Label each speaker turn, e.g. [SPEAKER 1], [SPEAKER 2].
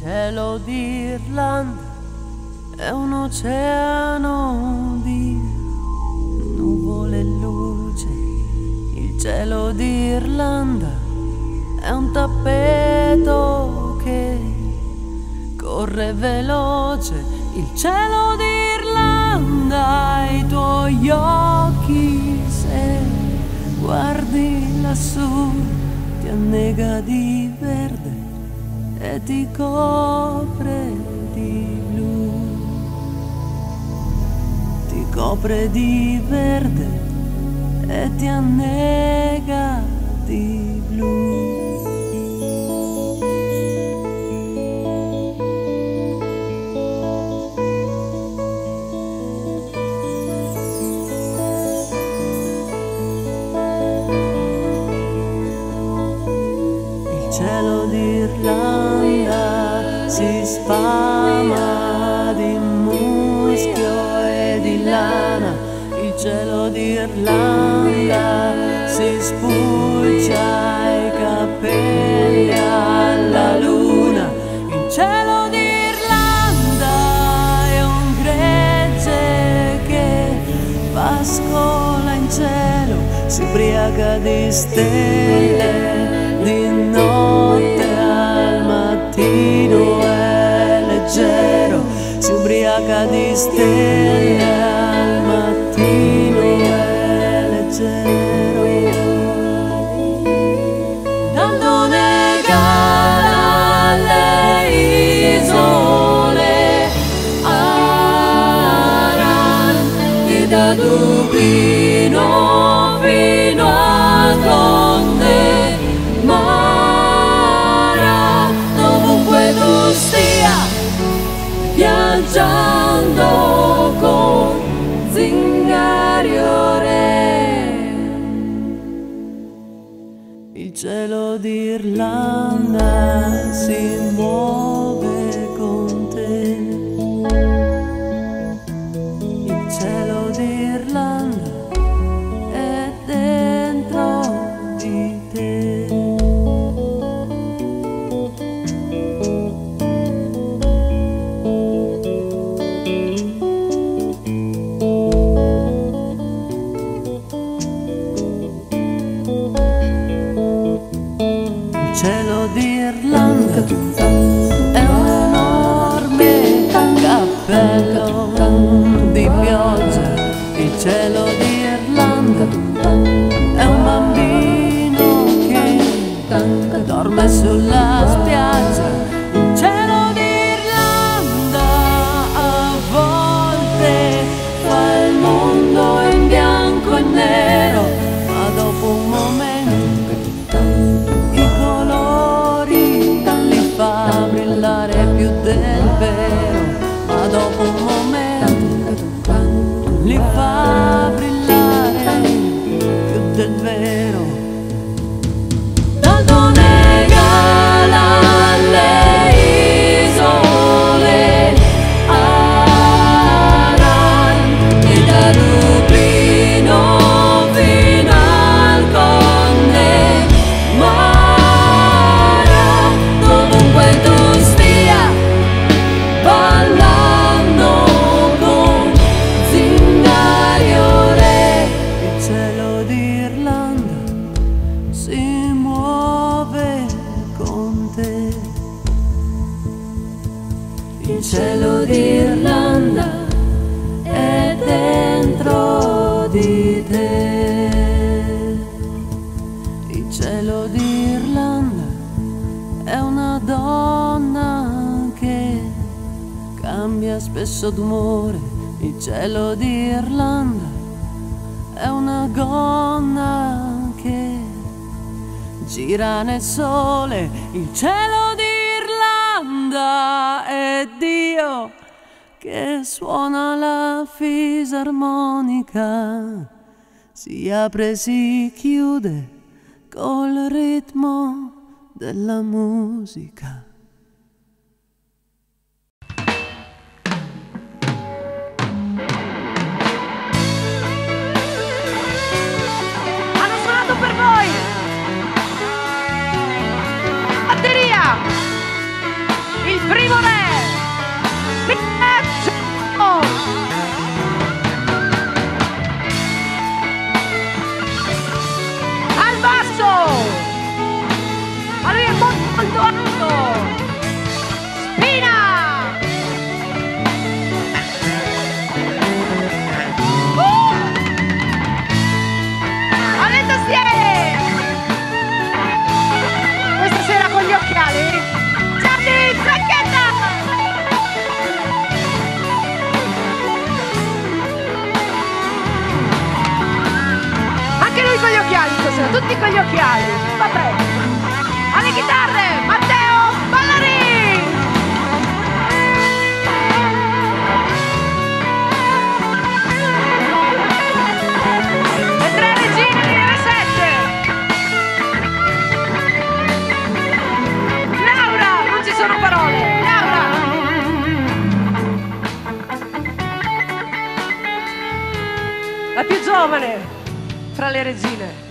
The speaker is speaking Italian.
[SPEAKER 1] cielo d'Irlanda è un oceano di nuvole e luce. Il cielo d'Irlanda è un tappeto che corre veloce. Il cielo d'Irlanda, i tuoi occhi, se guardi lassù, ti annega di verde e ti copre di blu. Ti copre di verde e ti annega di blu. Il cielo d'Irlanda si sfama di muschio e di lana. Il cielo d'Irlanda si spulcia i capelli alla luna. Il cielo d'Irlanda è un gregge che fa scola in cielo, si ubriaca di stelle, di notte al mattino è leggero, si ubriaca di stelle al mattino è leggero. Dando negare alle isole Aran, da Dublino fino a Conde Mara, dovunque tu stia viaggiando con Zingario Re. Il cielo d'Irlanda si muove con te. Il cielo d'Irlanda è dentro di te. Il cielo d'Irlanda è un enorme cappello di pioggia. Il cielo d'Irlanda è un bambino che dorme sulla spiaggia. Il cielo d'Irlanda a volte fa il mondo in bianco e nero, ma dopo un momento i colori li fa brillare più del vero, ma dopo un momento li fa brillare più del vero. Dando negala alle isole Aran, e da Dublino fino al Conde Mara, dovunque tu stia ballando con Zingario Re. Il cielo d'Irlanda si muove con te. Il cielo d'Irlanda è dentro di te. Il cielo d'Irlanda è una donna che cambia spesso d'umore. Il cielo d'Irlanda è una gonna che gira nel sole. Il cielo d'Irlanda è Dio che suona la fisarmonica, si apre e si chiude col ritmo della musica.
[SPEAKER 2] Hanno suonato per voi! Batteria! Il primo primo re. Al basso, ma lui è molto alto. Spina. Aletta Stiere. Questa sera con gli occhiali. Gianni Zacchetta. Anche lui con gli occhiali stasera, tutti con gli occhiali. Vabbè. Alle chitarre, Matteo Ballari. Le tre regine di R7. Laura, non ci sono parole. Laura. La più giovane fra le regine.